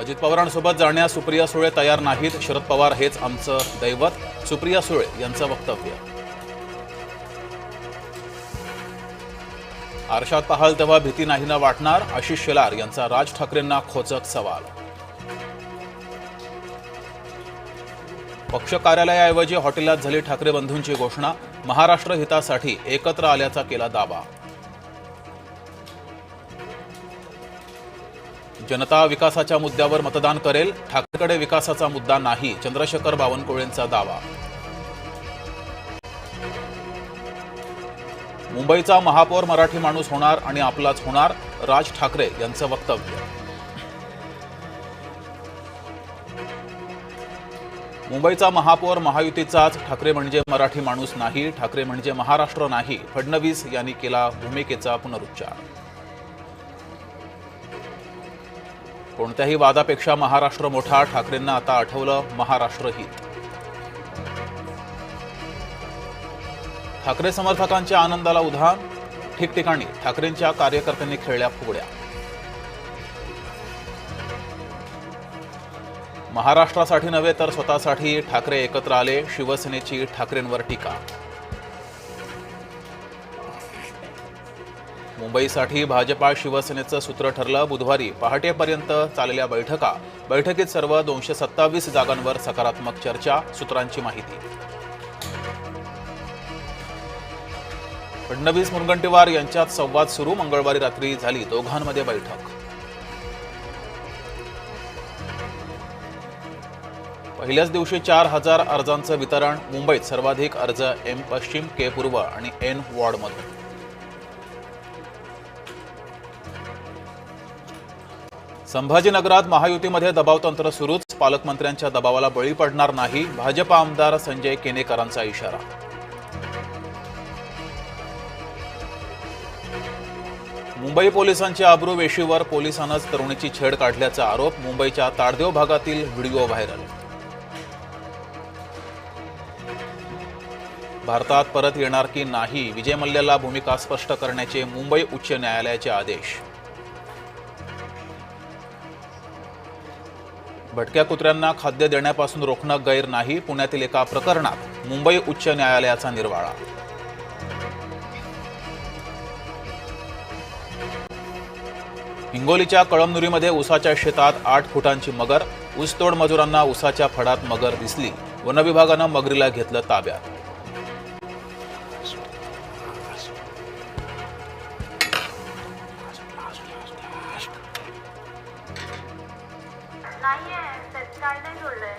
अजित पवारांसोबत जाण्यास सुप्रिया सुळे तयार नाहीत. शरद पवार हेच आमचं दैवत, सुप्रिया सुळे यांचं वक्तव्य. आरशात पाहाल तेव्हा भीती नाही ना वाटणार, आशिष शेलार यांचा राज ठाकरेंना खोचक सवाल. पक्ष कार्यालयाऐवजी हॉटेलात झाली ठाकरे बंधूंची घोषणा. महाराष्ट्र हितासाठी एकत्र आल्याचा केला दावा. जनता विकासाच्या मुद्द्यावर मतदान करेल, ठाकरेकडे विकासाचा मुद्दा नाही, चंद्रशेखर बावनकुळेंचा दावा. मुंबईचा महापौर मराठी माणूस होणार आणि आपलाच होणार, राज ठाकरे यांचं वक्तव्य. मुंबईचा महापौर महायुतीचाच, ठाकरे म्हणजे मराठी माणूस नाही, ठाकरे म्हणजे महाराष्ट्र नाही, फडणवीस यांनी केला भूमिकेचा पुनरुच्चार. कोणत्याही वादापेक्षा महाराष्ट्र मोठा, ठाकरेंना आता आठवलं महाराष्ट्र हित. ठाकरे समर्थकांच्या आनंदाला उधाण, ठिकठिकाणी ठाकरेंच्या कार्यकर्त्यांनी खेळल्या फुगड्या. महाराष्ट्रासाठी नव्हे तर स्वतःसाठी ठाकरे एकत्र आले, शिवसेनेची ठाकरेंवर टीका. मुंबईसाठी भाजपा शिवसेनेचं सूत्र ठरलं. बुधवारी पहाटेपर्यंत चाललेल्या बैठकीत सर्व 227 जागांवर सकारात्मक चर्चा, सूत्रांची माहिती. फडणवीस मुनगंटीवार यांच्यात संवाद सुरू, मंगळवारी रात्री झाली दोघांमध्ये बैठक. पहिल्याच दिवशी 4000 अर्जांचं वितरण. मुंबईत सर्वाधिक अर्ज एम पश्चिम, के पूर्व आणि एन वॉर्डमधून. संभाजीनगरात महायुतीमध्ये दबावतंत्र सुरूच, पालकमंत्र्यांच्या दबावाला बळी पडणार नाही, भाजप आमदार संजय केनेकरांचा इशारा. मुंबई पोलिसांच्या अब्रू वेशीवर पोलिसांनाच तरुणीची छेड काढल्याचा आरोप. मुंबईच्या ताडदेव भागातील व्हिडिओ व्हायरल. भारतात परत येणार की नाही, विजय मल्ल्याला भूमिका स्पष्ट करण्याचे मुंबई उच्च न्यायालयाचे आदेश. भटक्या कुत्र्यांना खाद्य देण्यापासून रोखणं गैर नाही, पुण्यातील एका प्रकरणात मुंबई उच्च न्यायालयाचा निर्वाळा. हिंगोलीच्या कळमनुरीमध्ये उसाच्या शेतात 8 फुटांची मगर. ऊसतोड मजुरांना उसाच्या फडात मगर दिसली, वनविभागानं मगरीला घेतलं ताब्यात. नाही आहे, काय नाही जोडलंय.